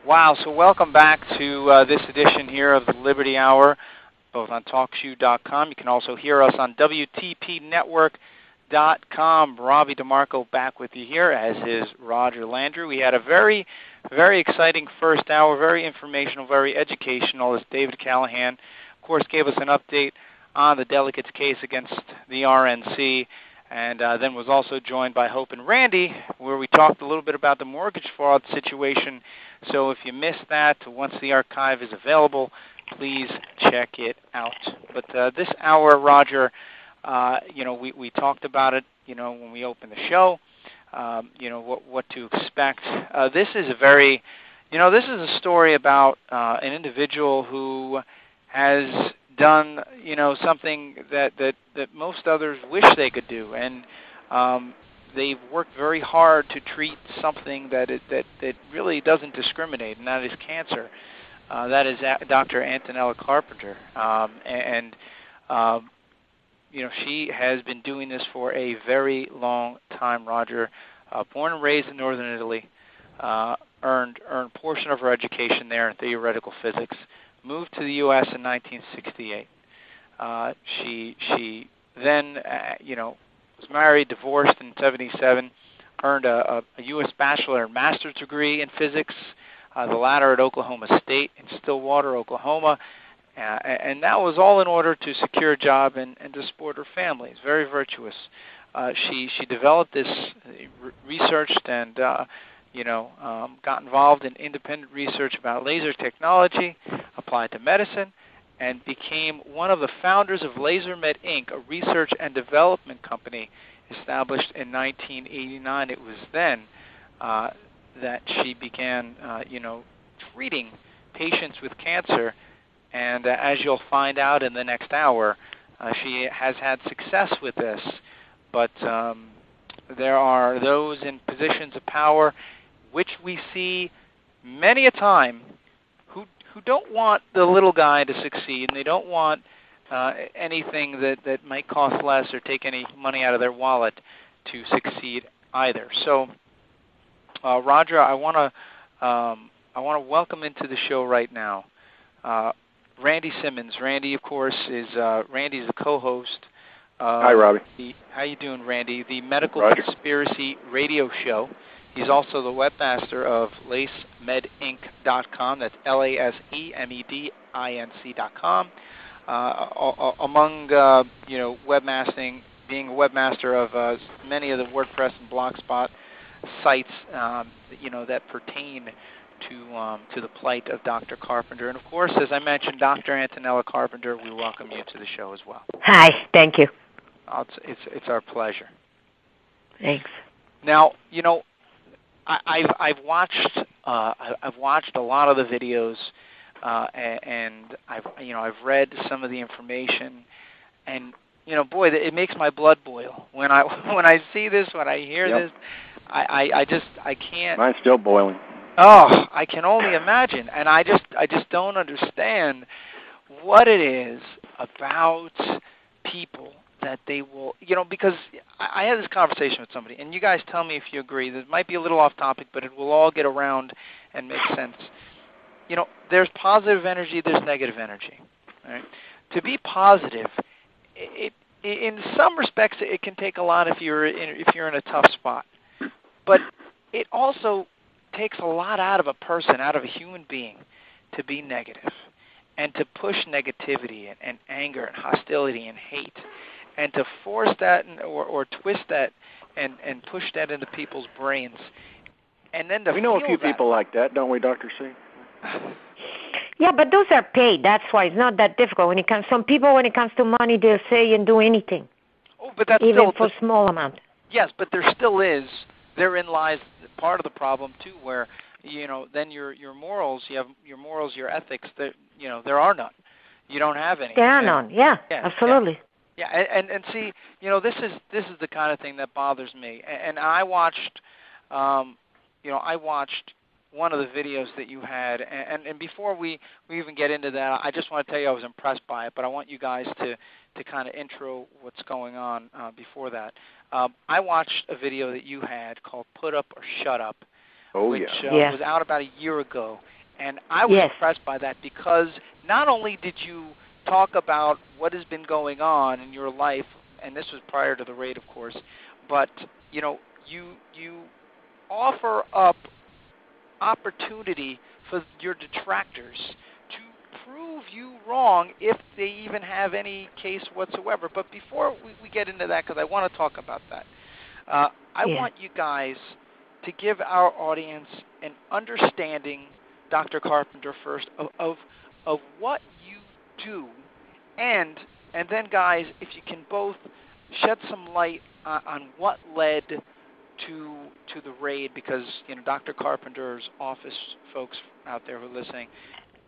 Wow, so welcome back to this edition here of the Liberty Hour, both on TalkShoe.com. You can also hear us on WTPNetwork.com. Robby DeMarco back with you here, as is Roger Landry. We had a very, very exciting first hour, very informational, very educational, as David Callahan, of course, gave us an update on the delegate's case against the RNC, and then was also joined by Hope and Randy, where we talked a little bit about the mortgage fraud situation. So if you missed that, once the archive is available, please check it out. But this hour, Roger, we talked about it, when we opened the show, what to expect. This is a very, this is a story about an individual who has done, something that most others wish they could do, and they've worked very hard to treat something that really doesn't discriminate, and that is cancer. That is Dr. Antonella Carpenter, she has been doing this for a very long time. Roger, born and raised in northern Italy, earned a portion of her education there in theoretical physics. Moved to the U.S. in 1968. She then, was married, divorced in 1977, earned a U.S. bachelor and master's degree in physics, the latter at Oklahoma State in Stillwater, Oklahoma, and that was all in order to secure a job and to support her family. It's very virtuous. She developed this, researched and got involved in independent research about laser technology applied to medicine, and became one of the founders of LaserMed Inc., a research and development company established in 1989. It was then that she began, treating patients with cancer, and as you'll find out in the next hour, she has had success with this, but there are those in positions of power which we see many a time who don't want the little guy to succeed, and they don't want anything that might cost less or take any money out of their wallet to succeed either. So, Roger, I want to welcome into the show right now Randy Simmons. Randy, of course, Randy's the co-host. Hi, Robby. How you doing, Randy? The Medical Roger. Conspiracy Radio Show. He's also the webmaster of LaceMedInc.com. That's LaseMedInc.com. Among webmastering, being a webmaster of many of the WordPress and Blogspot sites, that pertain to the plight of Dr. Carpenter. And of course, as I mentioned, Dr. Antonella Carpenter, we welcome you to the show as well. Hi, thank you. It's our pleasure. Thanks. Now, I've watched a lot of the videos, and I've read some of the information, and boy, it makes my blood boil when I see this, when I hear this. I can't. Mine's still boiling. Oh, I can only imagine, and I just don't understand what it is about people that they will, because I had this conversation with somebody, and you guys tell me if you agree. This might be a little off topic, but it will all get around and make sense. There's positive energy, there's negative energy. Right? To be positive, in some respects, it can take a lot if you're in a tough spot, but it also takes a lot out of a person, out of a human being, to be negative and to push negativity and anger and hostility and hate, and to force that or twist that and push that into people's brains. And then we know a few people like that, don't we, Dr. C? Yeah, but those are paid. That's why it's not that difficult. Some people, when it comes to money, they'll say and do anything. Oh, but that's even still for small amount. Yes, but there still is. Therein lies part of the problem too, where then your morals, you have your morals, your ethics. There are none. You don't have any. There are none. Yeah, absolutely. Yeah, and see, this is the kind of thing that bothers me. And I watched, I watched one of the videos that you had, and before we even get into that, I just want to tell you I was impressed by it. But I want you guys to kind of intro what's going on before that. I watched a video that you had called "Put Up or Shut Up," which was out about a year ago. And I was impressed by that because not only did you talk about what has been going on in your life, and this was prior to the raid, of course, but, you offer up opportunity for your detractors to prove you wrong if they even have any case whatsoever. But before we get into that, because I want to talk about that, I want you guys to give our audience an understanding, Dr. Carpenter, first, of what you do, and then, guys, if you can both shed some light on what led to the raid, because Dr. Carpenter's office, folks out there who are listening,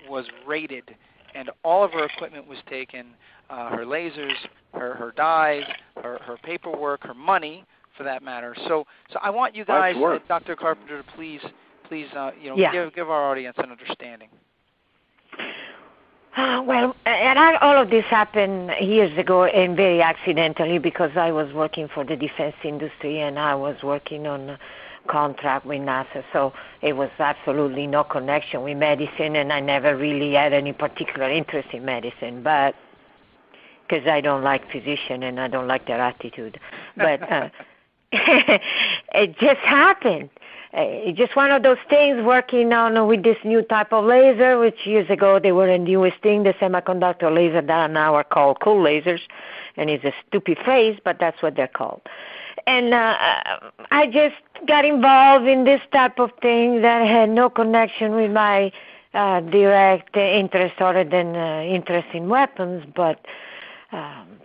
was raided, and all of her equipment was taken, her lasers, her dyes, her paperwork, her money, for that matter. So I want you guys, Dr. Carpenter, to please give our audience an understanding. Well, all of this happened years ago and very accidentally because I was working for the defense industry and I was working on a contract with NASA. So it was absolutely no connection with medicine, and I never really had any particular interest in medicine, but because I don't like physicians and I don't like their attitude. But it just happened. It's just one of those things, working on with this new type of laser, which years ago they were the newest thing, the semiconductor laser that now are called cool lasers, and it's a stupid phrase, but that's what they're called. And I just got involved in this type of thing that had no connection with my direct interest other than interest in weapons, but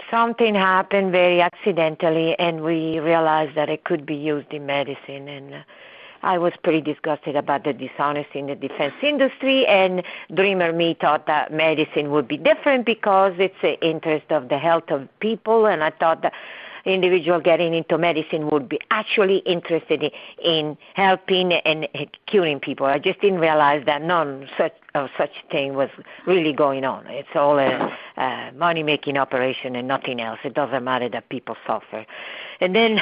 something happened very accidentally, and we realized that it could be used in medicine, and I was pretty disgusted about the dishonesty in the defense industry, and dreamer me thought that medicine would be different because it's the interest of the health of people, and I thought that individual getting into medicine would be actually interested in helping and curing people. I just didn't realize that none such thing was really going on. It's all a money-making operation and nothing else. It doesn't matter that people suffer. And then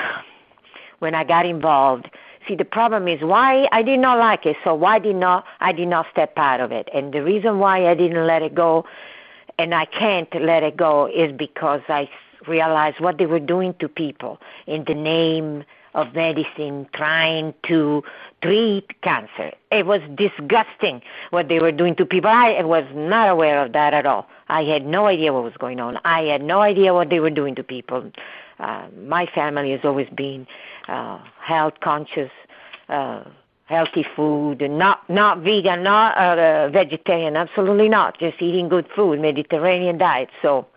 when I got involved, see, the problem is why I did not like it, so I did not step out of it. And the reason why I didn't let it go, and I can't let it go, is because I realized what they were doing to people in the name of medicine, trying to treat cancer. It was disgusting what they were doing to people. I was not aware of that at all. I had no idea what was going on. I had no idea what they were doing to people. My family has always been health conscious, healthy food, and not vegan, not vegetarian, absolutely not. Just eating good food, Mediterranean diet. So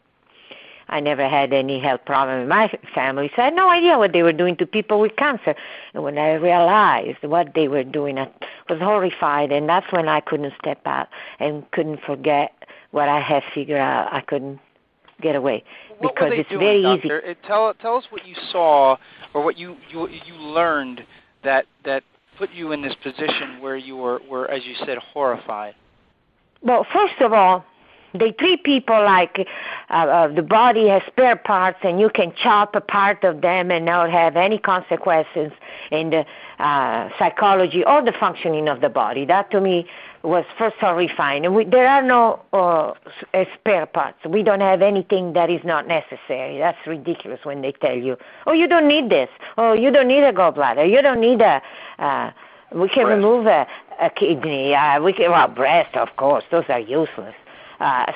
I never had any health problem in my family, so I had no idea what they were doing to people with cancer. And when I realized what they were doing, I was horrified, and that's when I couldn't step out and couldn't forget what I had figured out. I couldn't get away because it's doing, very Doctor? easy. Tell us what you saw or what you learned that put you in this position where you were, as you said, horrified. Well, first of all, they treat people like the body has spare parts and you can chop a part of them and not have any consequences in the psychology or the functioning of the body. That to me was first horrifying. And there are no spare parts. We don't have anything that is not necessary. That's ridiculous when they tell you, oh, you don't need this. Oh, you don't need a gallbladder. You don't need we can remove a kidney. Breast, of course. Those are useless.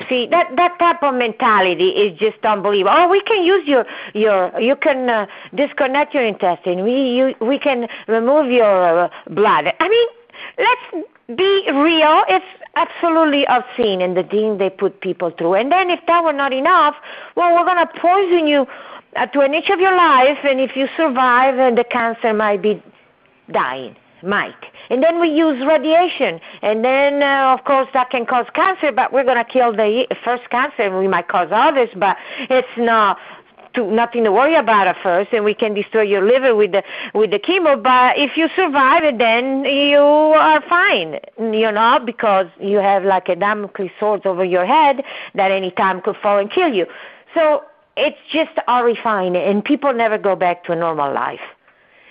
See, that type of mentality is just unbelievable. Oh, we can use you can disconnect your intestine. We can remove your blood. I mean, let's be real. It's absolutely obscene in the thing they put people through. And then if that were not enough, well, we're going to poison you to an inch of your life, and if you survive, the cancer might be dying. Might. And then we use radiation. And then, of course, that can cause cancer, but we're going to kill the first cancer, and we might cause others, but it's nothing to worry about at first, and we can destroy your liver with the chemo, but if you survive it, then you are fine, because you have like a Damocles sword over your head that any time could fall and kill you. So it's just horrifying, and people never go back to a normal life.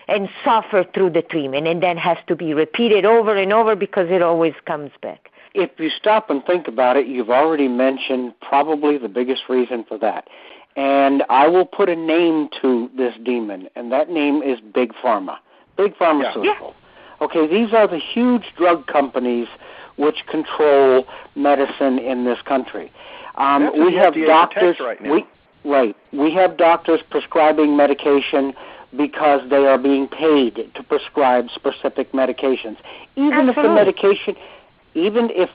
and suffer through the treatment, and then has to be repeated over and over because it always comes back. If you stop and think about it, you've already mentioned probably the biggest reason for that. And I will put a name to this demon, and that name is Big Pharma, Big Pharmaceutical. Yeah. Okay, these are the huge drug companies which control medicine in this country. We have doctors. Right now. We have doctors prescribing medication because they are being paid to prescribe specific medications. Even if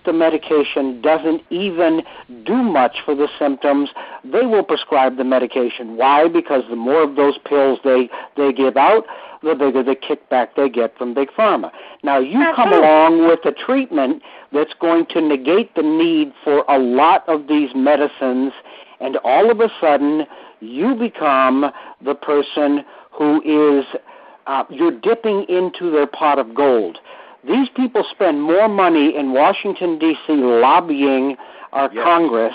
the medication doesn't even do much for the symptoms, they will prescribe the medication. Why? Because the more of those pills they give out, the bigger the kickback they get from Big Pharma. Now, you come along with a treatment that's going to negate the need for a lot of these medicines, and all of a sudden, you become the person who is, you're dipping into their pot of gold. These people spend more money in Washington, D.C. lobbying our Congress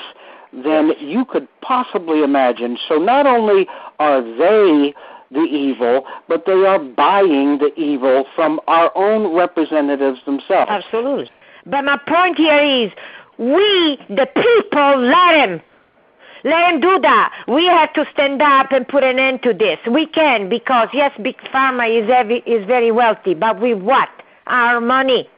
than you could possibly imagine. So not only are they the evil, but they are buying the evil from our own representatives themselves. Absolutely. But my point here is, we, the people, let him. Let him do that. We have to stand up and put an end to this. We can, because, yes, Big Pharma is very wealthy, but with what? Our money.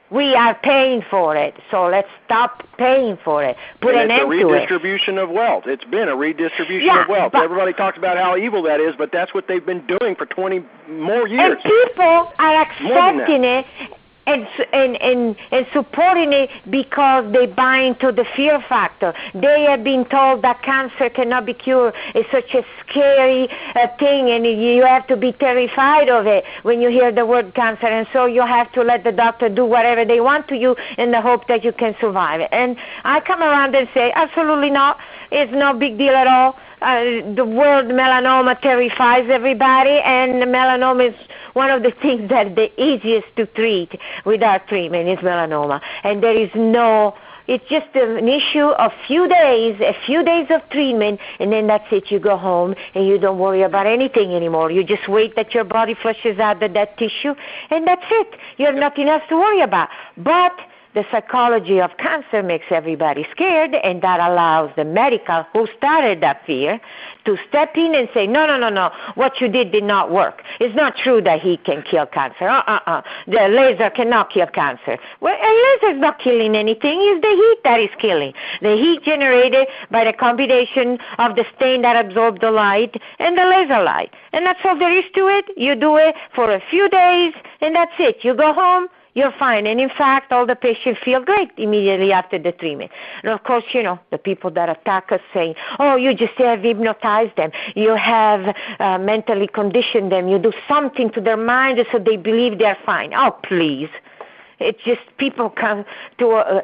We are paying for it, so let's stop paying for it. Put an end to it. It's a redistribution of wealth. It's been a redistribution of wealth. Everybody talks about how evil that is, but that's what they've been doing for 20 more years. And people are accepting it and supporting it because they buy into the fear factor. They have been told that cancer cannot be cured. It's such a scary thing, and you have to be terrified of it when you hear the word cancer, and so you have to let the doctor do whatever they want to you in the hope that you can survive it. And I come around and say, absolutely not. It's no big deal at all. The word melanoma terrifies everybody, and the melanoma is one of the things that the easiest to treat with our treatment is melanoma. And there is it's just an issue of a few days of treatment, and then that's it. You go home, and you don't worry about anything anymore. You just wait that your body flushes out the dead tissue, and that's it. You have nothing else to worry about. But the psychology of cancer makes everybody scared, and that allows the medical, who started that fear, to step in and say, no, what you did not work. It's not true that heat can kill cancer. The laser cannot kill cancer. Well, a laser is not killing anything. It's the heat that is killing. The heat generated by the combination of the stain that absorbs the light and the laser light. And that's all there is to it. You do it for a few days, and that's it. You go home, you're fine. And in fact, all the patients feel great immediately after the treatment. And of course, the people that attack us saying, oh, you just have hypnotized them. You have mentally conditioned them. You do something to their mind so they believe they're fine. Oh, please. It's just people come to us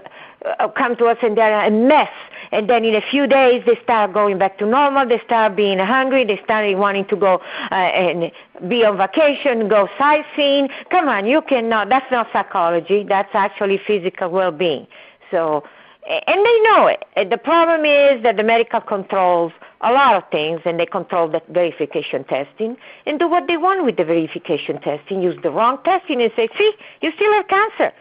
and they're a mess. And then in a few days, they start going back to normal. They start being hungry. They start wanting to go and be on vacation, go sightseeing. Come on, you cannot. That's not psychology. That's actually physical well-being. So, and they know it. The problem is that the medical controls a lot of things, and they control the verification testing and do what they want with the verification testing. Use the wrong testing and say, see, you still have cancer.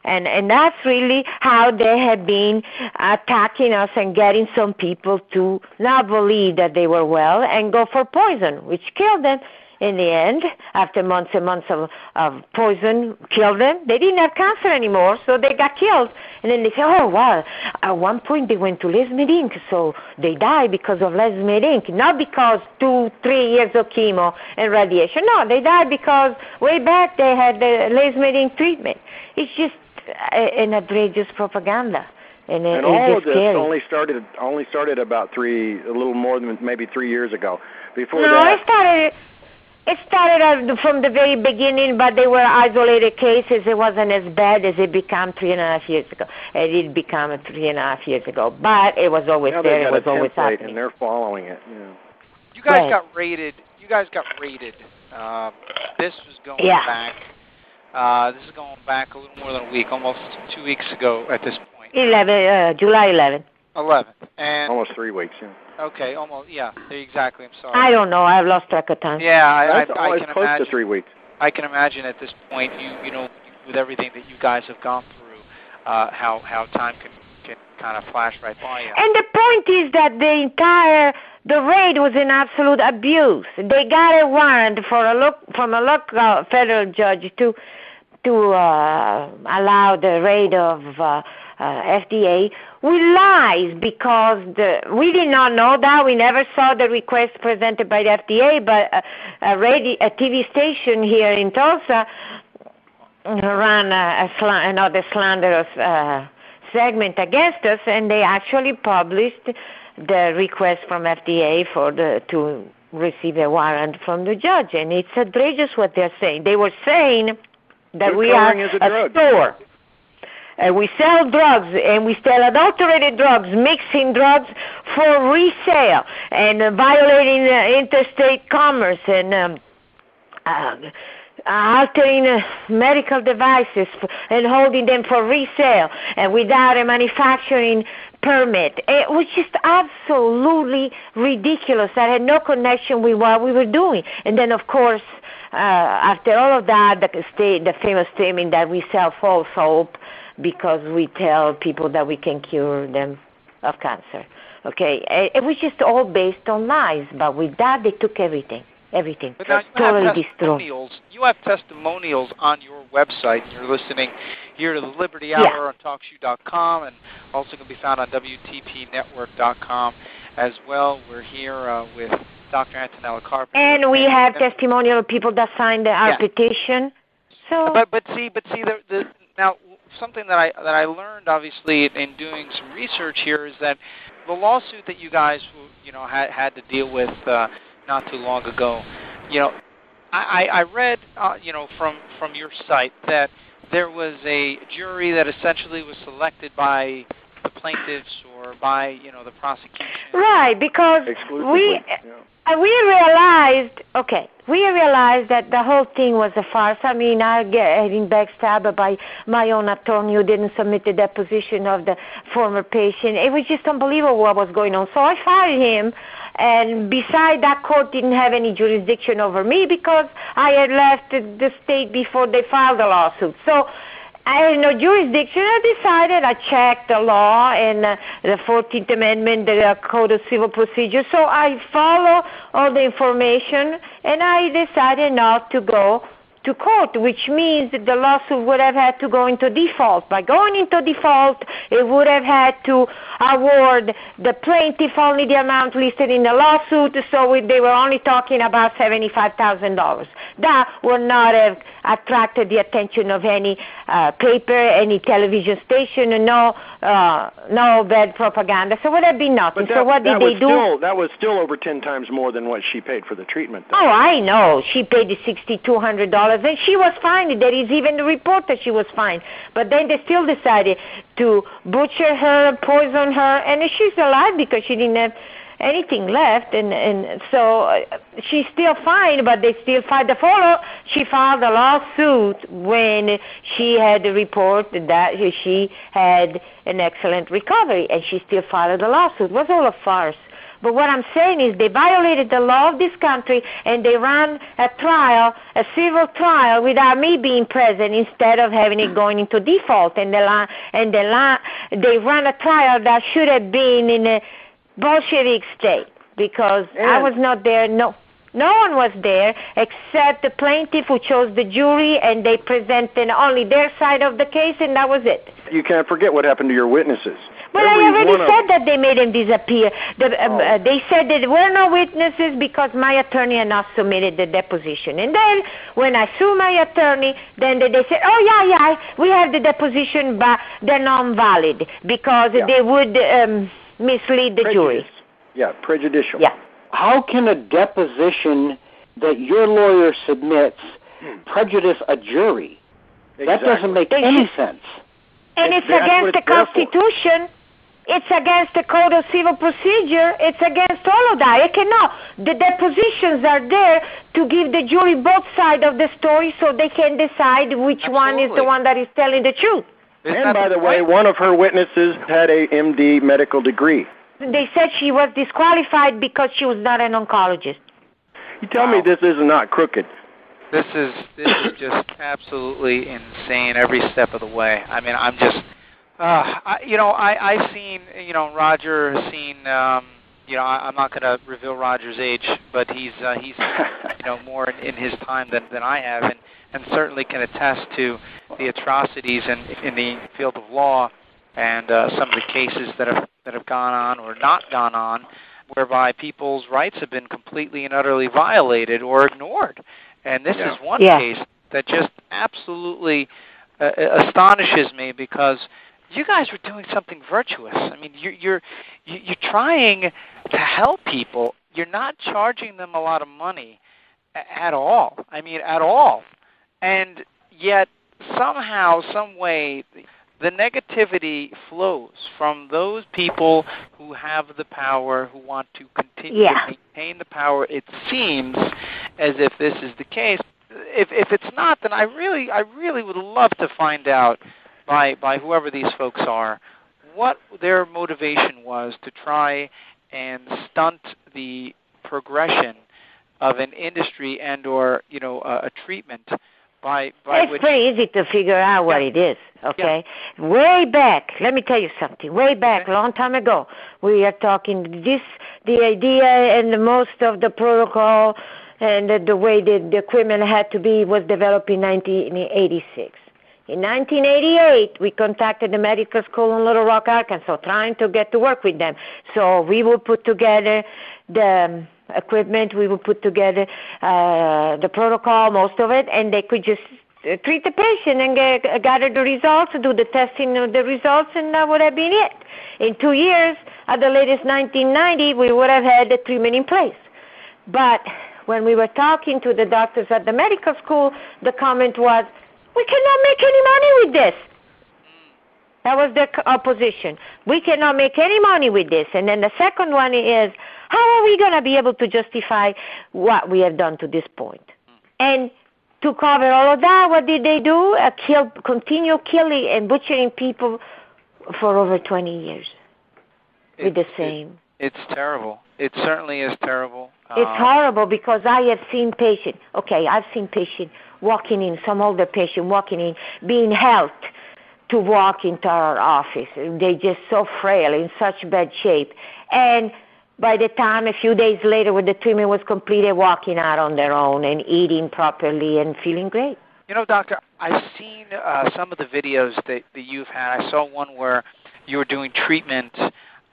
And that's really how they have been attacking us and getting some people to not believe that they were well and go for poison, which killed them. In the end, after months and months of poison killed them, they didn't have cancer anymore, so they got killed. And then they say, oh, well, at one point they went to Lesmed Inc., so they died because of Lesmed Inc., not because 2-3 years of chemo and radiation. No, they died because way back they had the Lesmed Inc. treatment. It's just an outrageous propaganda. And all of this scary. only started about a little more than maybe 3 years ago. Before It started from the very beginning, but they were isolated cases. It wasn't as bad as it became 3.5 years ago. It did become 3.5 years ago, but it was always there. It was always happening. And they're following it. You guys got raided. This was going back. This is going back a little more than a week, almost 2 weeks ago at this point. July 11th. 11th. And almost 3 weeks, yeah. Okay, almost. Yeah, exactly. I'm sorry. I don't know. I've lost track of time. Yeah, I can close imagine. To 3 weeks. I can imagine at this point, you know, with everything that you guys have gone through, how time can kind of flash right by you. And the point is that the raid was an absolute abuse. They got a warrant from a local federal judge to allow the raid of FDA with lies, because we did not know that. We never saw the request presented by the FDA, but a TV station here in Tulsa ran another slanderous segment against us, and they actually published the request from FDA to receive a warrant from the judge, and it's outrageous what they're saying. They were saying that we are a store, and we sell drugs, and we sell adulterated drugs, mixing drugs for resale, and violating interstate commerce, and altering medical devices and holding them for resale, and without a manufacturing permit. It was just absolutely ridiculous. That had no connection with what we were doing. And then, of course, after all of that, the famous statement that we sell false hope because we tell people that we can cure them of cancer. Okay, it was just all based on lies. But with that, they took everything. But now totally destroyed. You have testimonials on your website. You're listening here to the Liberty Hour on TalkShoe.com, and also can be found on WTPNetwork.com as well. We're here with Dr. Antonella Carpenter. And we have testimonial of people that signed our petition. So, but see, now something that I learned obviously in doing some research here is that the lawsuit that you guys had to deal with not too long ago, I read from your site that there was a jury that essentially was selected by the plaintiffs or by the prosecution. Right, because we realized that the whole thing was a farce. I mean, getting backstabbed by my own attorney who didn't submit the deposition of the former patient. It was just unbelievable what was going on. So I fired him. And besides, that court didn't have any jurisdiction over me because I had left the state before they filed the lawsuit. So I had no jurisdiction. I checked the law and the 14th Amendment, the Code of Civil Procedure. So I follow all the information, and I decided not to go to court, which means that the lawsuit would have had to go into default. By going into default, it would have had to award the plaintiff only the amount listed in the lawsuit, so they were only talking about $75,000. That would not have attracted the attention of any paper, any television station, no bad propaganda. So would have been nothing. So what did they do? That was still over 10 times more than what she paid for the treatment, though. Oh, I know. She paid the $6,200. And she was fine. There is even the report that she was fine. But then they still decided to butcher her, poison her, and she's alive because she didn't have anything left. And so she's still fine, but they still filed the follow. She filed a lawsuit when she had the report that she had an excellent recovery, and she still filed a lawsuit. It was all a farce. But what I'm saying is they violated the law of this country, and they ran a civil trial, without me being present, instead of having it going into default. And they ran a trial that should have been in a Bolshevik state, because I was not there. No one was there except the plaintiff who chose the jury, and they presented only their side of the case, and that was it. You can't forget what happened to your witnesses. Well, I already said that they made him disappear. They said that there were no witnesses because my attorney had not submitted the deposition. And then when I sued my attorney, then they said, we have the deposition, but they're non-valid because they would mislead the jury. Yeah, prejudicial. Yeah. How can a deposition that your lawyer submits prejudice a jury? Exactly. That doesn't make any sense. And it's against the Constitution. It's against the Code of Civil Procedure. It's against all of that. It cannot. The depositions are there to give the jury both sides of the story so they can decide which one is the one that is telling the truth. And by the way, one of her witnesses had a MD medical degree. they said she was disqualified because she was not an oncologist. You tell me this is not crooked. This is just absolutely insane every step of the way. I mean, I'm just, I've seen, Roger has seen, I'm not going to reveal Roger's age, but he's more in his time than I have, and certainly can attest to the atrocities in the field of law and some of the cases that have gone on or not gone on, whereby people's rights have been completely and utterly violated or ignored. And this is one case that just absolutely astonishes me, because you guys are doing something virtuous. I mean, you're trying to help people. You're not charging them a lot of money at all. I mean, at all. And yet, somehow, some way, the negativity flows from those people who have the power, who want to continue to maintain the power. It seems as if this is the case. If it's not, then I really would love to find out by whoever these folks are what their motivation was to try and stunt the progression of an industry and or a treatment. It's pretty easy to figure out what it is, okay? Yeah. Way back, let me tell you something. Way back, a long time ago, we are talking the idea and most of the protocol and the way the equipment had to be was developed in 1986. In 1988, we contacted the medical school in Little Rock, Arkansas, trying to get to work with them. So we would put together the equipment, we would put together the protocol, most of it, and they could just treat the patient and gather the results, do the testing of the results, and that would have been it. In 2 years, at the latest 1990, we would have had the treatment in place. But when we were talking to the doctors at the medical school, the comment was, we cannot make any money with this. That was their opposition. We cannot make any money with this. And then the second one is, how are we going to be able to justify what we have done to this point? And to cover all of that, what did they do? Continue killing and butchering people for over 20 years with the same. It's terrible. It certainly is terrible. It's horrible because I have seen patients. Okay, I've seen patients walking in, some older patient walking in, being helped to walk into our office. They're just so frail, in such bad shape. And by the time, a few days later, when the treatment was completed, walking out on their own and eating properly and feeling great. Doctor, I've seen some of the videos that you've had. I saw one where you were doing treatment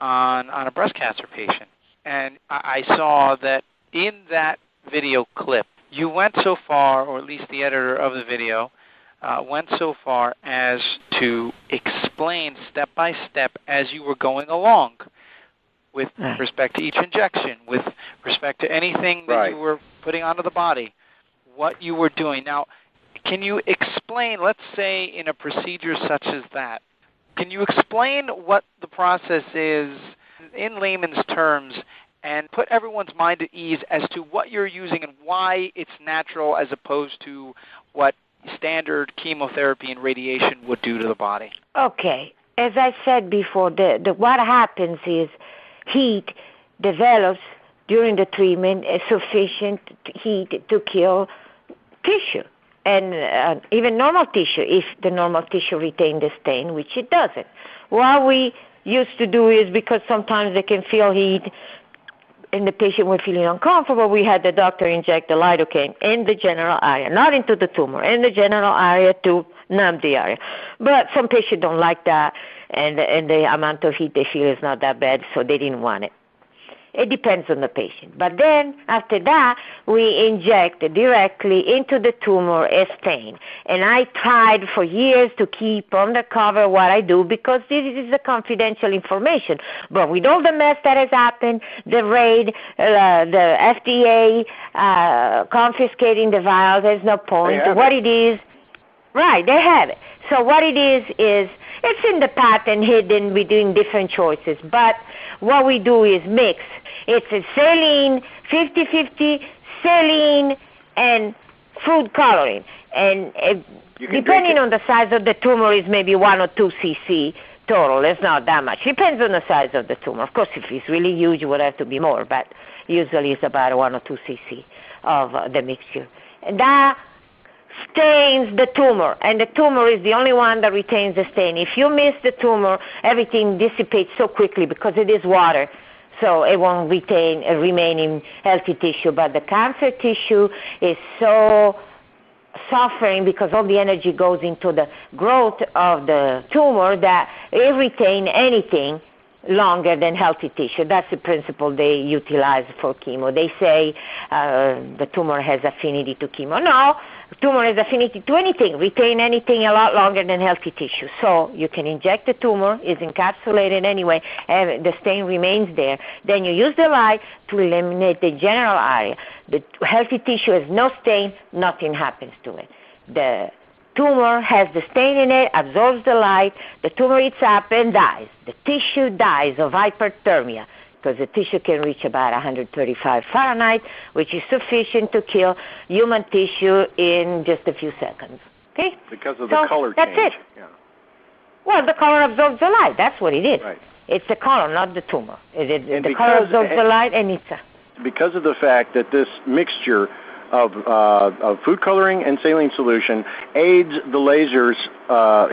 on a breast cancer patient. And I saw that in that video clip, you went so far, or at least the editor of the video, went so far as to explain step by step as you were going along with respect to each injection, with respect to anything that you were putting onto the body, what you were doing. Now, can you explain, let's say in a procedure such as that, can you explain what the process is in layman's terms and put everyone's mind at ease as to what you're using and why it's natural as opposed to what standard chemotherapy and radiation would do to the body? Okay. As I said before, what happens is heat develops during the treatment, sufficient heat to kill tissue, and even normal tissue, if the normal tissue retains the stain, which it doesn't. What we used to do is, because sometimes they can feel heat and the patient was feeling uncomfortable, we had the doctor inject the lidocaine in the general area, not into the tumor, in the general area to numb the area. But some patients don't like that, and the amount of heat they feel is not that bad, so they didn't want it. It depends on the patient. But then, after that, we inject directly into the tumor a stain. And I tried for years to keep undercover what I do because this is a confidential information. But with all the mess that has happened, the raid, the FDA confiscating the vials, there's no point. What it is, right, they have it. So what it is it's in the patent hidden between different choices. But what we do is mix. It's a saline, 50-50, saline, and food coloring. And depending on the size of the tumor, is maybe 1 or 2 cc total. It's not that much. Depends on the size of the tumor. Of course, if it's really huge, it would have to be more, but usually it's about 1 or 2 cc of the mixture. And that stains the tumor, and the tumor is the only one that retains the stain. If you miss the tumor, everything dissipates so quickly because it is water, so it won't remain in healthy tissue. But the cancer tissue is so suffering because all the energy goes into the growth of the tumor that it retains anything longer than healthy tissue. That's the principle they utilize for chemo. They say the tumor has affinity to chemo. No, tumor has affinity to anything, retain anything a lot longer than healthy tissue. So you can inject the tumor, it's encapsulated anyway, and the stain remains there. Then you use the light to eliminate the general area. The healthy tissue has no stain, nothing happens to it. The tumor has the stain in it, absorbs the light, the tumor eats up and dies. The tissue dies of hyperthermia because the tissue can reach about 135 Fahrenheit, which is sufficient to kill human tissue in just a few seconds. Okay? Because of the color change. That's it. Yeah. Well, the color absorbs the light. That's what it is. Right. It's the color, not the tumor. The color absorbs the light, and it's because of the fact that this mixture of food coloring and saline solution aids the laser's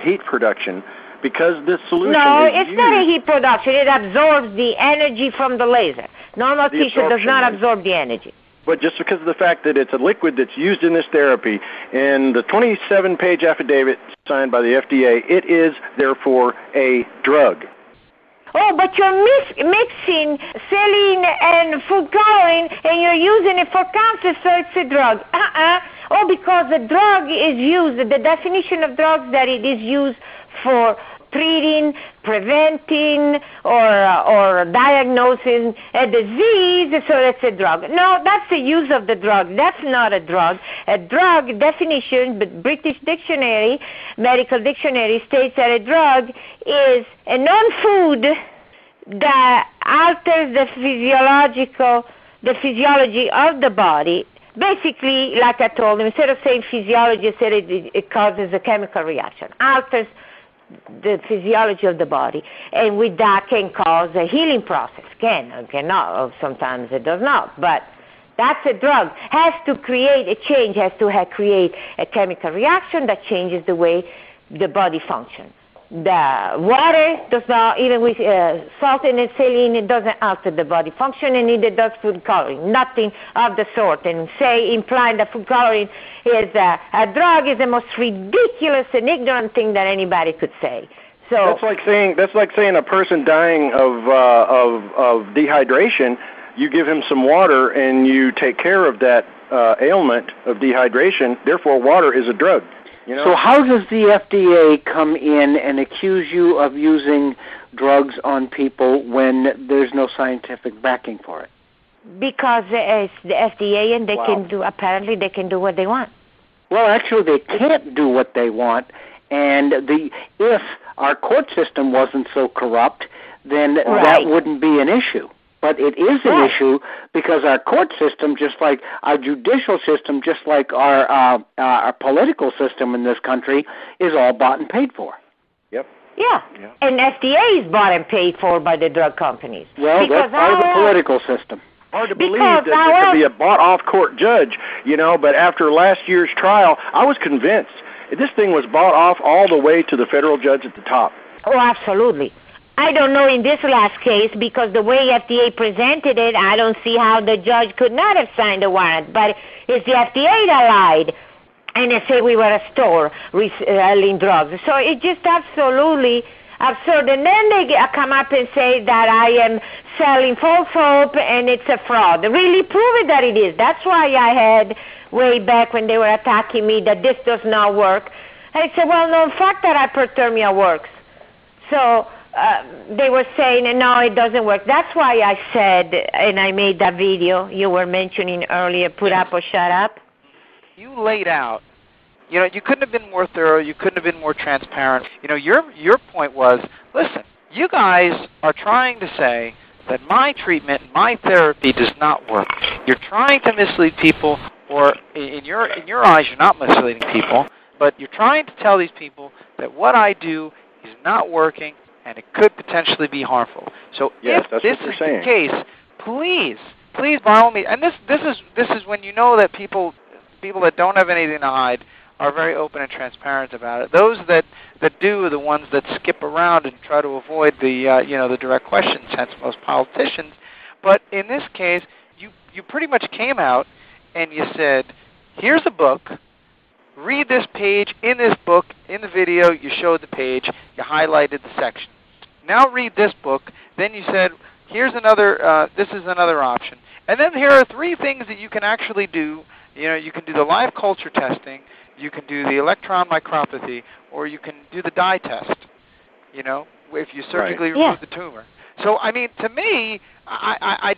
heat production, because this solution it's not a heat production. It absorbs the energy from the laser. Normal tissue does not absorb the energy. But just because of the fact that it's a liquid that's used in this therapy, in the 27-page affidavit signed by the FDA, it is therefore a drug. Oh, but you're mixing saline and food coloring, and you're using it for cancer, so it's a drug. Oh, because the drug is used, the definition of drugs that it is used for treating, preventing, or diagnosing a disease, so that's a drug. No, that's the use of the drug. That's not a drug. A drug definition, but British dictionary, medical dictionary, states that a drug is a non-food that alters the physiology of the body. Basically, like I told him, instead of saying physiology, I said it causes a chemical reaction, alters the physiology of the body, and with that can cause a healing process. Can or cannot, or sometimes it does not, but that's a drug. Has to create a change, has to create a chemical reaction that changes the way the body functions. The water does not, even with salt and saline, it doesn't alter the body function, and neither does food coloring. Nothing of the sort. And implying that food coloring is a drug is the most ridiculous and ignorant thing that anybody could say. So that's like saying a person dying of dehydration, you give him some water and you take care of that ailment of dehydration. Therefore, water is a drug. You know? So how does the FDA come in and accuse you of using drugs on people when there's no scientific backing for it? Because it's the FDA, and apparently they can do what they want. Well, actually, they can't do what they want, and if our court system wasn't so corrupt, then that wouldn't be an issue. But it is an issue because our court system, just like our judicial system, just like our political system in this country, is all bought and paid for. Yep. Yeah. And FDA is bought and paid for by the drug companies. Well, that's part of the political system. Hard to believe that there could be a bought-off court judge, but after last year's trial, I was convinced this thing was bought off all the way to the federal judge at the top. Oh, absolutely. I don't know in this last case, because the way FDA presented it, I don't see how the judge could not have signed a warrant. But it's the FDA that lied, and they say we were a store selling drugs. So it's just absolutely absurd. And then they come up and say that I am selling false hope and it's a fraud. Really prove it that it is. That's why I had, way back when they were attacking me, that this does not work. I said, well, no, in fact that hyperthermia works. So they were saying, no, it doesn't work. That's why I said, and I made that video you were mentioning earlier, put up or shut up. You laid out, you couldn't have been more thorough, you couldn't have been more transparent. Your point was, listen, you guys are trying to say that my treatment, my therapy does not work. You're trying to mislead people, or in your eyes, you're not misleading people, but you're trying to tell these people that what I do is not working, and it could potentially be harmful. So yes, if this is the case, please, by all means, and this is when you know that people that don't have anything to hide are very open and transparent about it. Those that do are the ones that skip around and try to avoid the direct questions, hence most politicians. But in this case, you pretty much came out and you said, here's a book, read this page in this book. In the video, you showed the page, you highlighted the section. Now read this book. Then you said, here's another, this is another option. And then here are 3 things that you can actually do. You can do the live culture testing, you can do the electron micropathy, or you can do the dye test, if you surgically remove the tumor. So, I mean, to me, I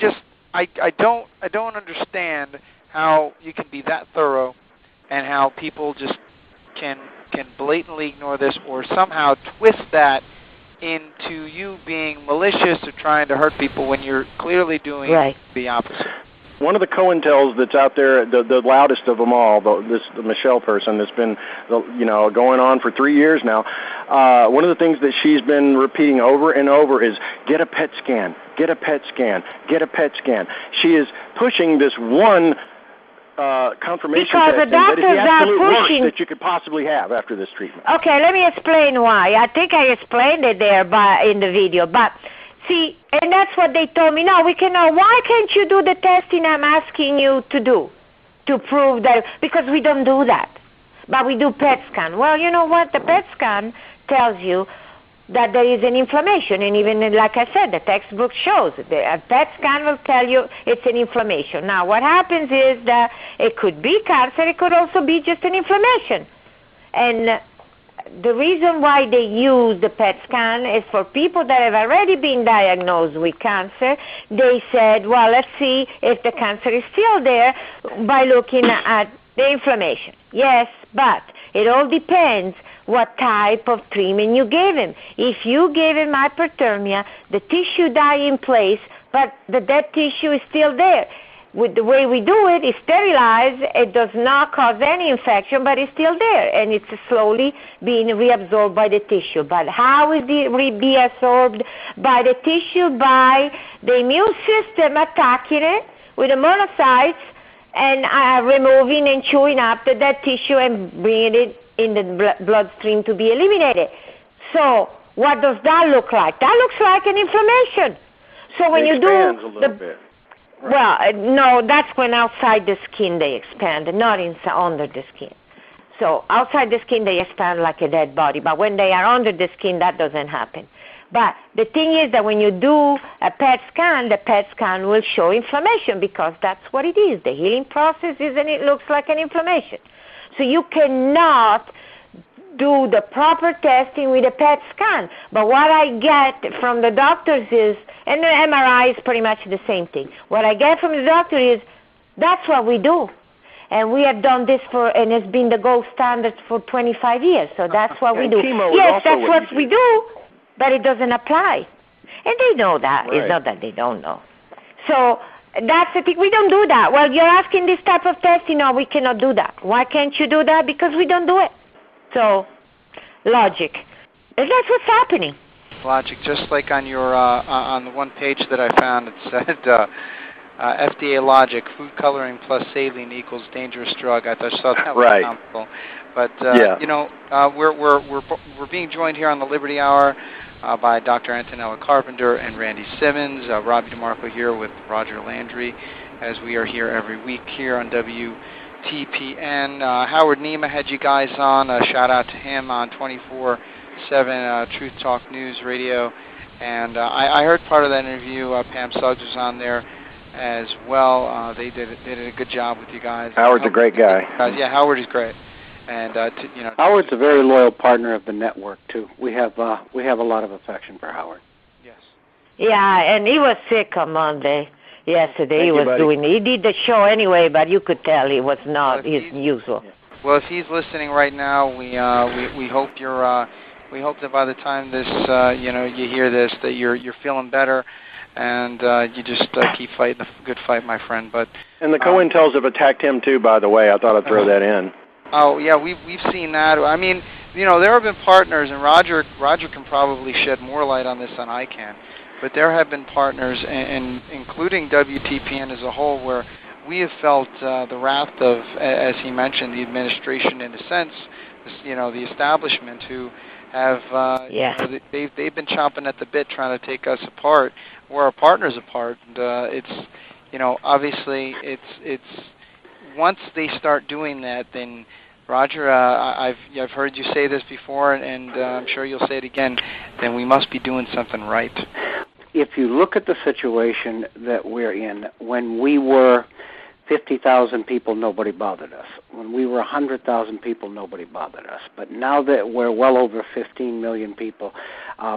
don't understand how you can be that thorough and how people just can blatantly ignore this or somehow twist that into you being malicious or trying to hurt people when you're clearly doing the opposite. One of the COINTELs that's out there, the loudest of them all, the Michelle person that's been, going on for 3 years now. One of the things that she's been repeating over and over is, get a PET scan, get a PET scan, get a PET scan. She is pushing this one confirmation testing that is the absolute worst that you could possibly have after this treatment. Okay, let me explain why. I think I explained it there in the video, but see, and that's what they told me. No, we cannot. Why can't you do the testing I'm asking you to do to prove that? Because we don't do that. But we do PET scan. Well, you know what? The PET scan tells you that there is an inflammation. And even, like I said, the textbook shows a PET scan will tell you it's an inflammation. Now, what happens is that it could be cancer. It could also be just an inflammation. And the reason why they use the PET scan is for people that have already been diagnosed with cancer. They said, well, let's see if the cancer is still there by looking at the inflammation. Yes, but it all depends what type of treatment you gave him. If you gave him hyperthermia, the tissue died in place, but the dead tissue is still there. With the way we do it, it's sterilized. It does not cause any infection, but it's still there, and it's slowly being reabsorbed by the tissue. But how is it reabsorbed by the tissue? By the immune system attacking it with the monocytes and removing and chewing up the dead tissue and bringing it in the bloodstream to be eliminated. So what does that look like? That looks like an inflammation. So when you do a little bit. Right. Well, no, that's when outside the skin they expand, not under the skin. So outside the skin they expand like a dead body, but when they are under the skin, that doesn't happen. But the thing is that when you do a PET scan, the PET scan will show inflammation because that's what it is. The healing process is, and it looks like an inflammation. So you cannot do the proper testing with a PET scan. But what I get from the doctors is, and the MRI is pretty much the same thing. What I get from the doctor is, that's what we do. And we have done this and it's been the gold standard for 25 years. So that's what we do. Yes, that's what we do, but it doesn't apply. And they know that. Right. It's not that they don't know. So that's the thing. We don't do that. Well, you're asking this type of testing. No, we cannot do that. Why can't you do that? Because we don't do it. So, logic. And that's what's happening. Logic, just like on your on the one page that I found, it said FDA logic: food coloring plus saline equals dangerous drug. I thought that was comical. But we're being joined here on the Liberty Hour by Dr. Antonella Carpenter and Randy Simmons. Robby DeMarco here with Roger Landry, as we are here every week here on WTPN. Howard Nima had you guys on. Shout out to him on 24/7 Truth Talk News Radio. And I heard part of that interview. Pam Suggs was on there as well. They did a good job with you guys. Howard's a great guy. Yeah, Howard is great. And Howard's a very loyal partner of the network too. We have a lot of affection for Howard. Yes. Yeah, and he was sick on Monday. Yesterday he did the show anyway, but you could tell he was not his usual. Yeah. Well, if he's listening right now, we hope we hope that by the time this you hear this, that you're feeling better, and you just keep fighting the good fight, my friend. And the COINTELs have attacked him too, by the way. I thought I'd throw that in. Oh yeah, we've seen that. I mean, there have been partners, and Roger can probably shed more light on this than I can, but there have been partners, and including WTPN as a whole, where we have felt the wrath of, as he mentioned, the administration in a sense, the establishment who have, they've been chomping at the bit trying to take us apart, or our partners apart, and it's, obviously it's once they start doing that, then Roger, I've heard you say this before, and I'm sure you'll say it again, then we must be doing something right. If you look at the situation that we're in, when we were 50,000 people, nobody bothered us. When we were 100,000 people, nobody bothered us. But now that we're well over 15 million people,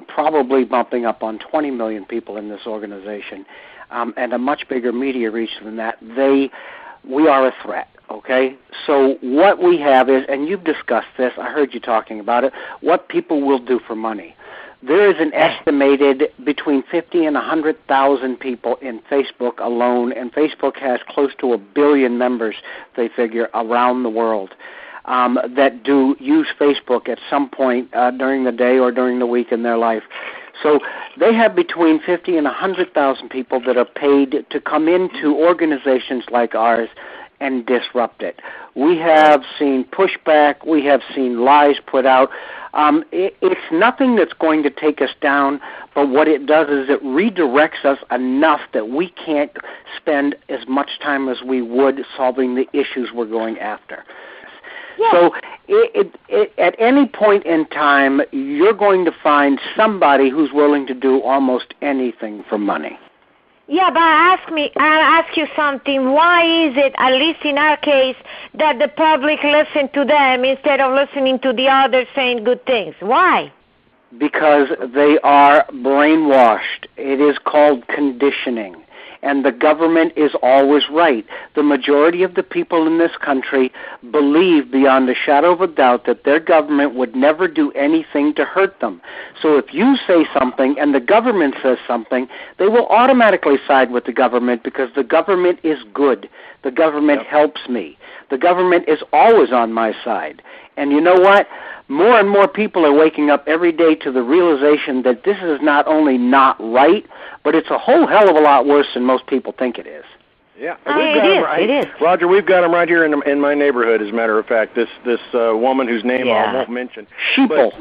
probably bumping up on 20 million people in this organization, and a much bigger media reach than that, we are a threat. Okay, so what we have is, and you've discussed this, I heard you talking about it, what people will do for money. There is an estimated between 50 and 100,000 people in Facebook alone, and Facebook has close to 1 billion members, they figure, around the world that do use Facebook at some point during the day or during the week in their life. So they have between 50 and 100,000 people that are paid to come into organizations like ours and disrupt it. We have seen pushback. We have seen lies put out. It's nothing that's going to take us down, but what it does is it redirects us enough that we can't spend as much time as we would solving the issues we're going after. Yeah. So at any point in time, you're going to find somebody who's willing to do almost anything for money. Yeah, but I'll ask you something. Why is it, at least in our case, that the public listen to them instead of listening to the others saying good things? Why? Because they are brainwashed. It is called conditioning. And the government is always right. The majority of the people in this country believe beyond a shadow of a doubt that their government would never do anything to hurt them. So if you say something and the government says something, they will automatically side with the government because the government is good. The government helps me. The government is always on my side. And you know what? More and more people are waking up every day to the realization that this is not only not right, but it's a whole hell of a lot worse than most people think it is. Yeah, it is. Roger, we've got them right here in my neighborhood. As a matter of fact, this woman whose name I won't mention. Sheeple.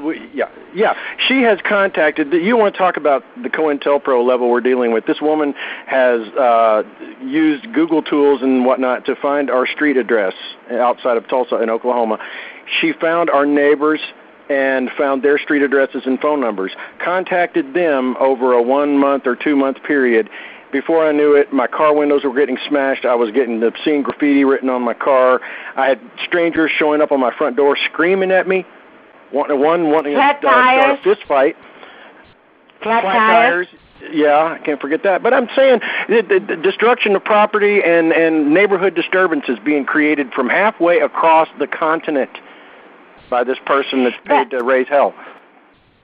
She has contacted. You want to talk about the COINTELPRO level we're dealing with? This woman has used Google tools and whatnot to find our street address outside of Tulsa in Oklahoma. She found our neighbors and found their street addresses and phone numbers. Contacted them over a 1 month or 2 month period. Before I knew it, my car windows were getting smashed. I was getting obscene graffiti written on my car. I had strangers showing up on my front door screaming at me, wanting to start a fist fight. Flat tires. Yeah, I can't forget that. But I'm saying the destruction of property and neighborhood disturbances being created from halfway across the continent by this person that's paid to raise hell.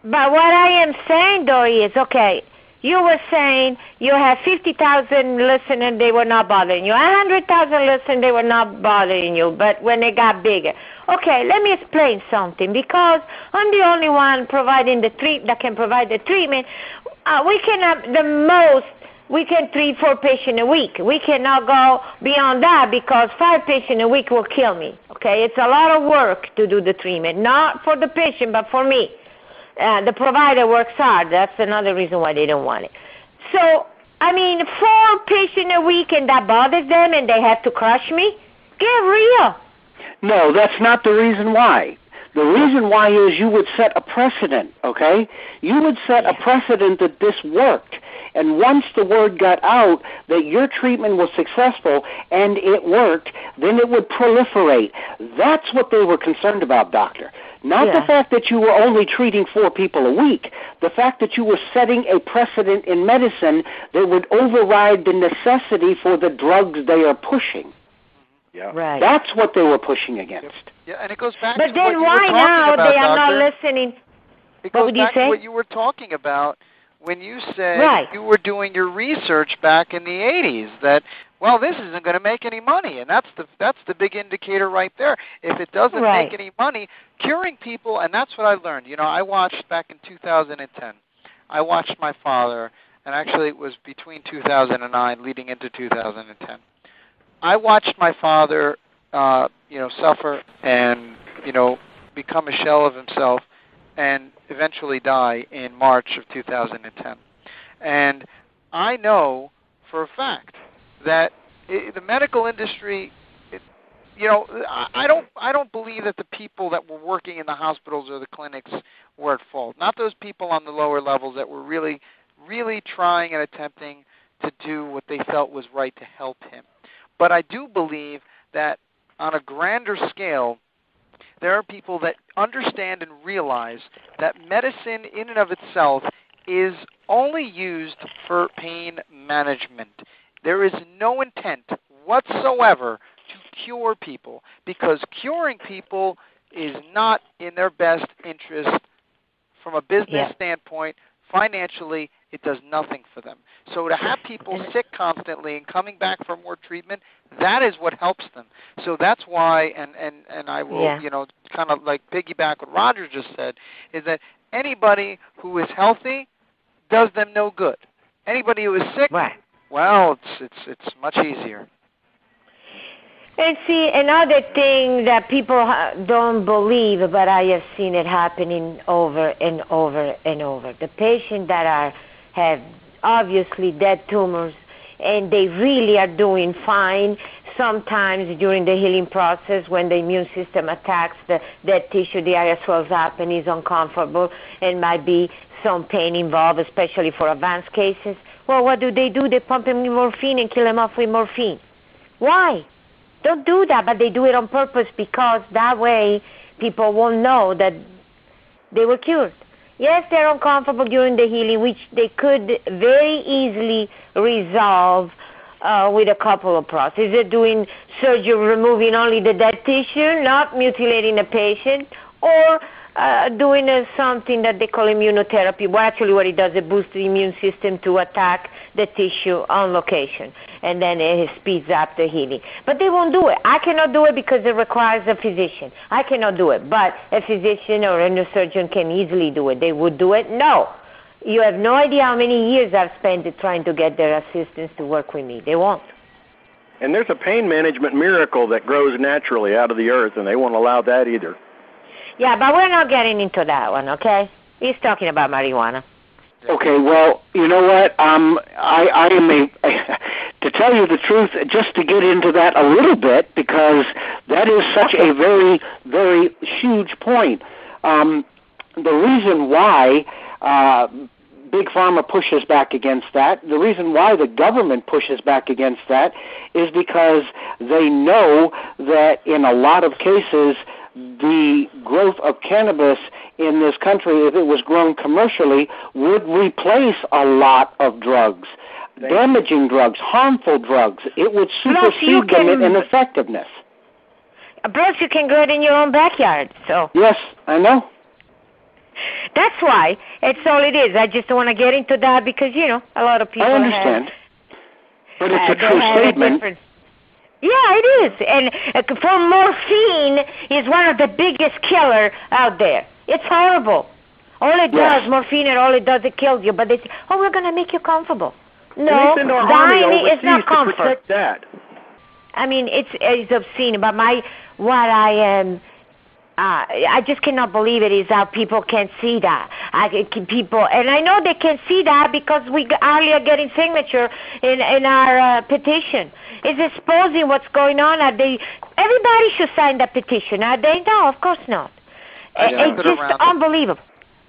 But what I am saying, though, is, okay, you were saying you have 50,000 listeners, they were not bothering you. 100,000 listeners, they were not bothering you, but when they got bigger. Okay, let me explain something, because I'm the only one providing that can provide the treatment. We can treat 4 patients a week. We cannot go beyond that because 5 patients a week will kill me. Okay, it's a lot of work to do the treatment, not for the patient, but for me. The provider works hard. That's another reason why they don't want it. So, 4 patients a week, and that bothers them, and they have to crush me? Get real. No, that's not the reason why. The reason why is you would set a precedent, okay? You would set a precedent that this worked. And once the word got out that your treatment was successful and it worked, then it would proliferate. That's what they were concerned about, doctor. Not the fact that you were only treating 4 people a week. The fact that you were setting a precedent in medicine that would override the necessity for the drugs they are pushing. Yeah. Right. That's what they were pushing against. Yeah, and it goes back but to then what you why were now talking about, they are doctor. not listening? It What goes would you back say? to what you were talking about when you said Right. you were doing your research back in the 80s that, well, this isn't going to make any money, and that's the big indicator right there. If it doesn't Right. make any money, curing people, and that's what I learned. You know, I watched back in 2010. I watched my father, and actually it was between 2009 leading into 2010. I watched my father, suffer and, become a shell of himself and eventually die in March of 2010. And I know for a fact that the medical industry, I don't believe that the people that were working in the hospitals or the clinics were at fault. Not those people on the lower levels that were really, really trying and attempting to do what they felt was right to help him. But I do believe that on a grander scale, there are people that understand and realize that medicine in and of itself is only used for pain management. There is no intent whatsoever to cure people, because curing people is not in their best interest from a business standpoint. Financially, it does nothing for them. So to have people sick constantly and coming back for more treatment, that is what helps them. So that's why, and I will, kind of like piggyback what Roger just said, is that anybody who is healthy does them no good. Anybody who is sick, well, it's much easier. And see, another thing that people don't believe, but I have seen it happening over and over and over. The patients that have obviously dead tumors, and they really are doing fine, sometimes during the healing process when the immune system attacks the dead tissue, the area swells up and is uncomfortable and might be some pain involved, especially for advanced cases. Well, what do? They pump them with morphine and kill them off with morphine. Why? Don't do that, but they do it on purpose because that way people won't know that they were cured. Yes, they're uncomfortable during the healing, which they could very easily resolve with a couple of processes. Either doing surgery, removing only the dead tissue, not mutilating the patient, or doing something that they call immunotherapy. Well, actually what it does, it boosts the immune system to attack the tissue on location, and then it speeds up the healing. But they won't do it. I cannot do it because it requires a physician. I cannot do it, but a physician or a neurosurgeon can easily do it. They would do it? No. You have no idea how many years I've spent trying to get their assistants to work with me. They won't. And there's a pain management miracle that grows naturally out of the earth, and they won't allow that either. Yeah, but we're not getting into that one, okay? He's talking about marijuana. Okay, well, you know what? I am to tell you the truth, just to get into that a little bit, because that is such a very, very huge point. The reason why Big Pharma pushes back against that, the reason why the government pushes back against that, is because they know that in a lot of cases, the growth of cannabis in this country, if it was grown commercially, would replace a lot of drugs, damaging drugs, harmful drugs. It would supersede them in effectiveness. Plus, you can grow it in your own backyard. So yes, I know. That's why. It's all it is. I just don't want to get into that because, a lot of people I understand. But it's a true statement. Yeah, it is. And for morphine is one of the biggest killer out there. It's horrible. All it does, morphine, and all it does, it kills you. But they say, we're going to make you comfortable. No, dying is not comfort. To protect that. I mean, it's obscene. But I just cannot believe it is how people can't see that. And I know they can see that because we are getting signature in our petition. It's exposing what's going on. Everybody should sign that petition. Are they? No, of course not. It's just unbelievable.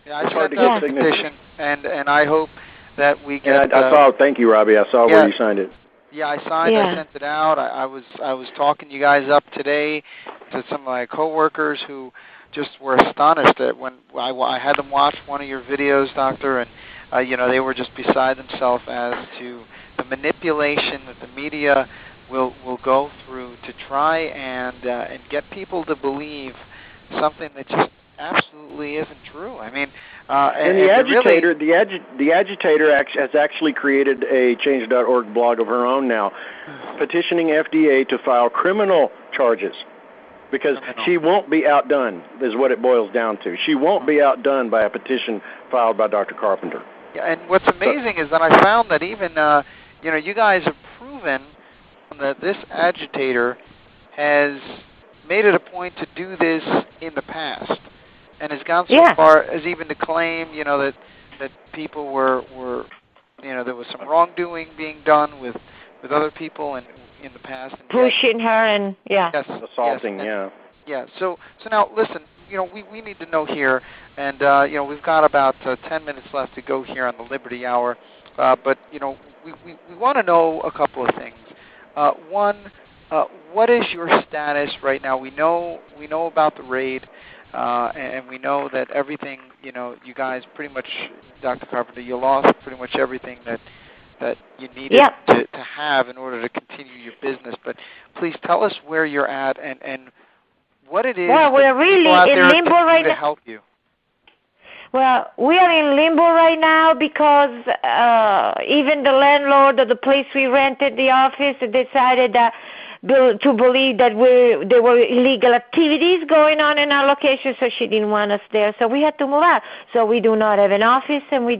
Yeah, I signed that petition, and I hope that we get. I saw. Thank you, Robby. I saw where you signed it. Yeah, I signed. I sent it out. I was talking you guys up today to some of my coworkers who just were astonished that when I had them watch one of your videos, Doctor, and they were just beside themselves as to the manipulation that the media will go through to try and get people to believe something that just absolutely isn't true. I mean, and the agitator, the agitator has actually created a Change.org blog of her own now, petitioning FDA to file criminal charges because she won't be outdone. Is what it boils down to. She won't be outdone by a petition filed by Dr. Carpenter. Yeah, and what's amazing is that I found that even you guys have proven that this agitator has made it a point to do this in the past, and has gone so far as even to claim, that people were there was some wrongdoing being done with other people in the past, and pushing her and assaulting, Yeah. So now listen, we need to know here, and we've got about 10 minutes left to go here on the Liberty Hour, but we want to know a couple of things. One, what is your status right now? We know about the raid, and we know that everything, you guys pretty much, Dr. Carpenter, you lost pretty much everything that you needed to have in order to continue your business. But please tell us where you're at and what it is. Well, we're really in limbo right now to help you. Well, we are in limbo right now because even the landlord of the place we rented the office decided to believe that there were illegal activities going on in our location, so she didn't want us there. So we had to move out. So we do not have an office, and we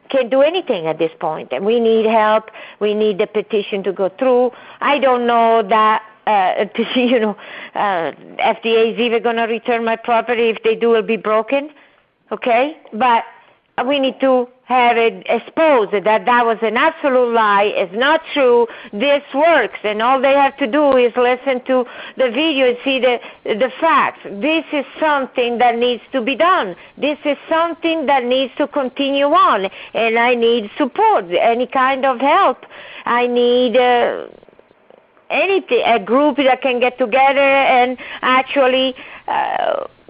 can't do anything at this point. And we need help. We need the petition to go through. I don't know that FDA is even going to return my property. If they do, it'll be broken. Okay? But we need to have it exposed that was an absolute lie. It's not true. This works. And all they have to do is listen to the video and see the facts. This is something that needs to be done. This is something that needs to continue on. And I need support, any kind of help. I need anything, a group that can get together and actually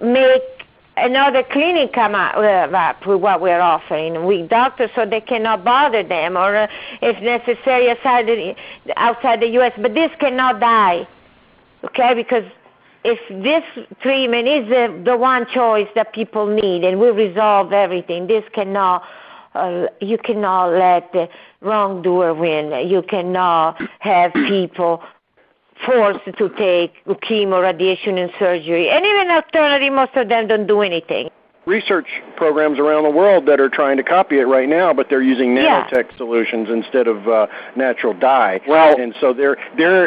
make another clinic come up with what we're offering with doctors so they cannot bother them, or if necessary outside the U.S. But this cannot die, okay? Because if this treatment is the one choice that people need and will resolve everything, this cannot. You cannot let the wrongdoer win. You cannot have people forced to take chemo, radiation, and surgery. And even alternative, most of them don't do anything. Research programs around the world that are trying to copy it right now, but they're using nanotech solutions instead of natural dye. Well, and so there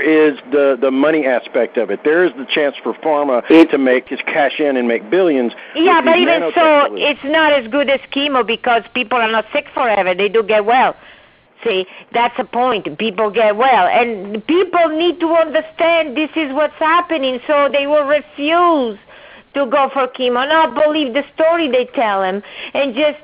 is the money aspect of it. There is the chance for pharma to cash in and make billions. Yeah, but even so, it's not as good as chemo because people are not sick forever. They do get well. See, that's the point. People get well. And people need to understand this is what's happening, so they will refuse to go for chemo, not believe the story they tell them, and just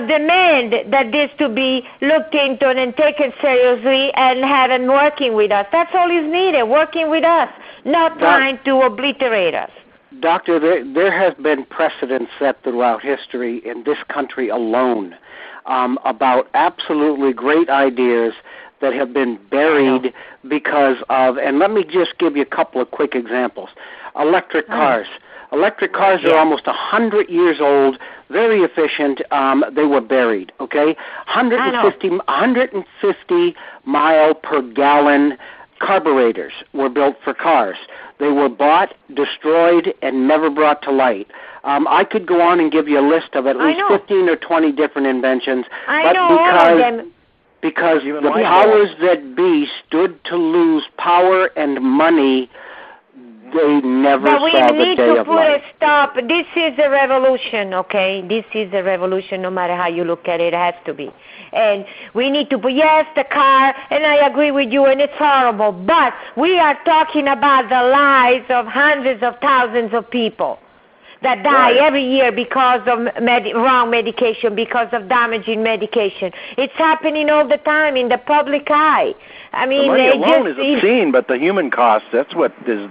demand that this to be looked into and taken seriously and have them working with us. That's all is needed, working with us, not trying to obliterate us. Doctor, there has been precedent set throughout history in this country alone about absolutely great ideas that have been buried because of, and let me just give you a couple of quick examples. Electric cars. Electric cars are almost 100 years old, very efficient. They were buried, okay? 150 mile per gallon carburetors were built for cars. They were bought, destroyed, and never brought to light. I could go on and give you a list of at least 15 or 20 different inventions. Because the powers that be stood to lose power and money, they never saw the day of light. But we need to put a stop. This is a revolution, okay? This is a revolution no matter how you look at it. It has to be. And we need to put, the car, and I agree with you, and it's horrible. But we are talking about the lives of hundreds of thousands of people that die every year because of wrong medication, because of damaging medication. It's happening all the time in the public eye. I mean, the money alone is obscene, but the human cost, that's what is,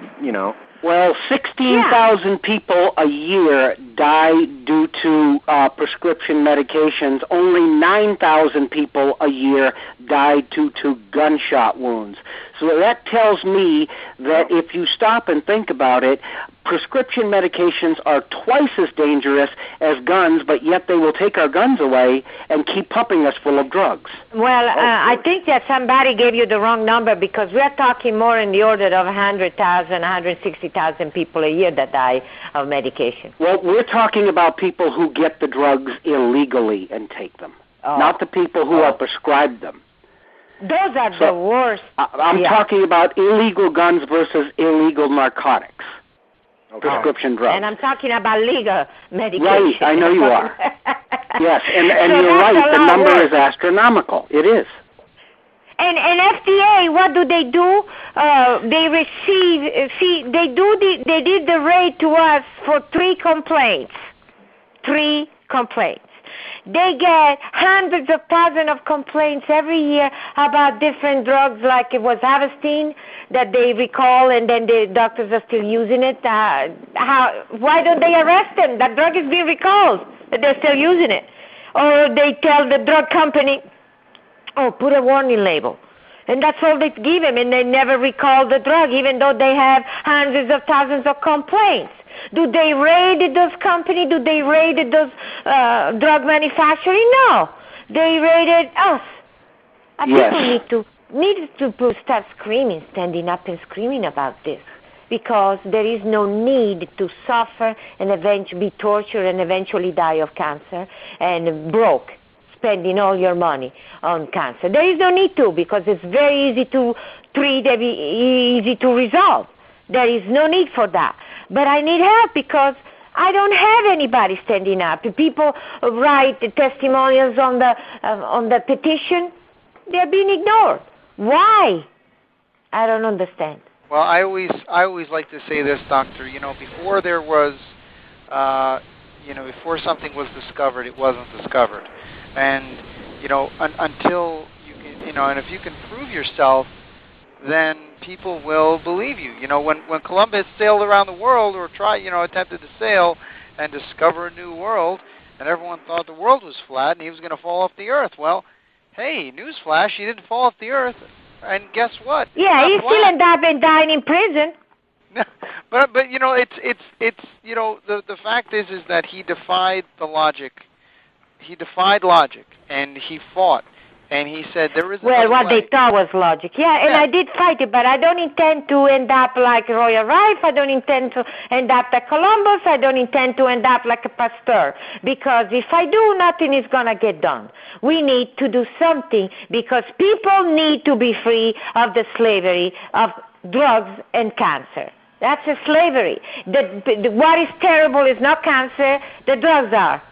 Well, 16,000 people a year die due to prescription medications. Only 9,000 people a year died due to gunshot wounds. So that tells me that if you stop and think about it, prescription medications are twice as dangerous as guns, but yet they will take our guns away and keep pumping us full of drugs. Well, I think that somebody gave you the wrong number, because we're talking more in the order of 100,000, 160,000 people a year that die of medication. Well, we're talking about people who get the drugs illegally and take them, not the people who are prescribed them. Those are the worst. I'm talking about illegal guns versus illegal narcotics. Prescription drugs. And I'm talking about legal medication. Right, I know you are. Yes, and so you're right, the number is astronomical. It is. And FDA, what do? They receive, they did the raid to us for 3 complaints. 3 complaints. They get hundreds of thousands of complaints every year about different drugs, like it was Avastin that they recall, and then the doctors are still using it. Why don't they arrest them? That drug is being recalled, but they're still using it. Or they tell the drug company, put a warning label. And that's all they give them, and they never recall the drug, even though they have hundreds of thousands of complaints. Do they raid those companies? Do they raid those drug manufacturers? No. They raided us. Yes. People need to start standing up and screaming about this, because there is no need to suffer and eventually be tortured and eventually die of cancer and broke, spending all your money on cancer. There is no need to, because it's very easy to treat, easy to resolve. There is no need for that. But I need help, because I don't have anybody standing up. People write testimonials on the petition. They're being ignored. Why? I don't understand. Well, I always like to say this, Doctor. Before there was, before something was discovered, it wasn't discovered, and until you can, and if you can prove yourself, then people will believe you. When Columbus sailed around the world, or attempted to sail and discover a new world, and everyone thought the world was flat and he was going to fall off the earth. Well, hey, newsflash, he didn't fall off the earth, and guess what? Yeah, he still ended up dying in prison. but it's the fact is that he defied the logic. He defied logic, and he fought. And he said there is what they thought was logic. Yeah, and I did fight it, but I don't intend to end up like Royal Rife. I don't intend to end up like Columbus. I don't intend to end up like a Pasteur. Because if I do, nothing is going to get done. We need to do something, because people need to be free of the slavery of drugs and cancer. That's a slavery. What is terrible is not cancer. The drugs are.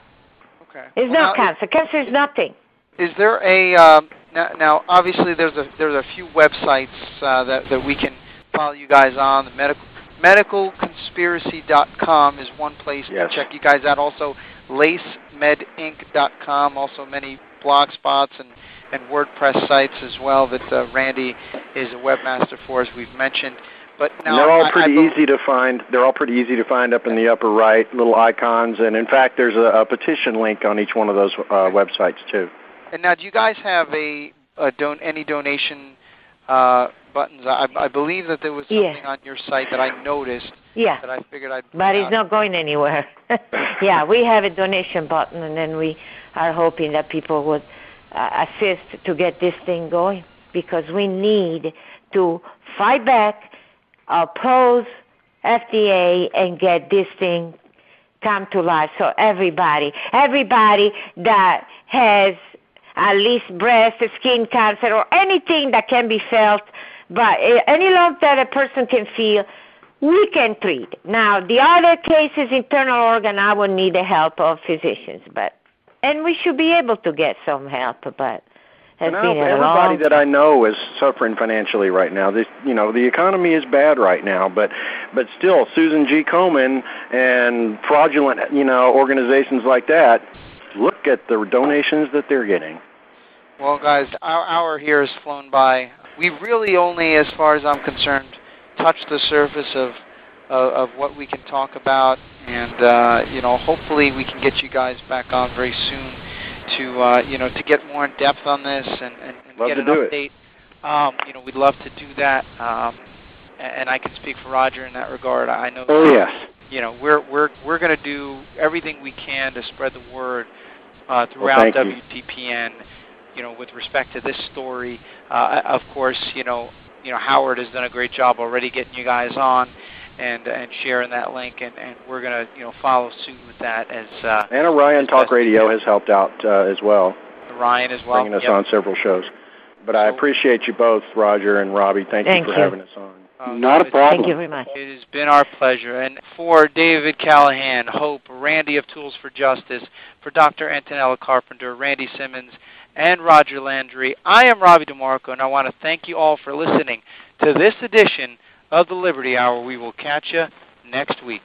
Okay. It's not cancer. Cancer is nothing. Is there a now? Obviously, there's a few websites that we can follow you guys on. The medicalconspiracy.com is one place to check you guys out. Also, lacemedinc.com. Also, many blog spots and WordPress sites as well that Randy is a webmaster for, as we've mentioned. But now they're all pretty easy to find. They're all pretty easy to find up in the upper right, little icons. And in fact, there's a petition link on each one of those websites too. And now, do you guys have any donation buttons? I believe that there was something on your site that I noticed. Yeah. That I figured I'd. But it's not going anywhere. Yeah, we have a donation button, and then we are hoping that people would assist to get this thing going, because we need to fight back, oppose FDA, and get this thing come to life. So everybody that has at least breast, skin cancer, or anything that can be felt, but any lump that a person can feel, we can treat. Now, the other cases, internal organ, I would need the help of physicians, and we should be able to get some help, but everybody that I know is suffering financially right now. The economy is bad right now, but still, Susan G. Komen and fraudulent, organizations like that, look at the donations that they're getting. Well, guys, our hour here has flown by. We really only, as far as I'm concerned, touched the surface of what we can talk about, and hopefully we can get you guys back on very soon to get more in depth on this and Love get to an do update, we'd love to do that. And I can speak for Roger in that regard. I know. Oh, yes. We're going to do everything we can to spread the word throughout WTPN. With respect to this story, of course, Howard has done a great job already getting you guys on and sharing that link, and we're going to follow suit with that as. And Orion Talk Radio has helped out as well. Ryan as well, bringing us on several shows. But I appreciate you both, Roger and Robby. Thank you for having us on. Not a problem. Thank you very much. It has been our pleasure. And for David Callahan, Hope, Randy of Tools for Justice, for Dr. Antonella Carpenter, Randy Simmons, and Roger Landry, I am Robby DeMarco, and I want to thank you all for listening to this edition of the Liberty Hour. We will catch you next week.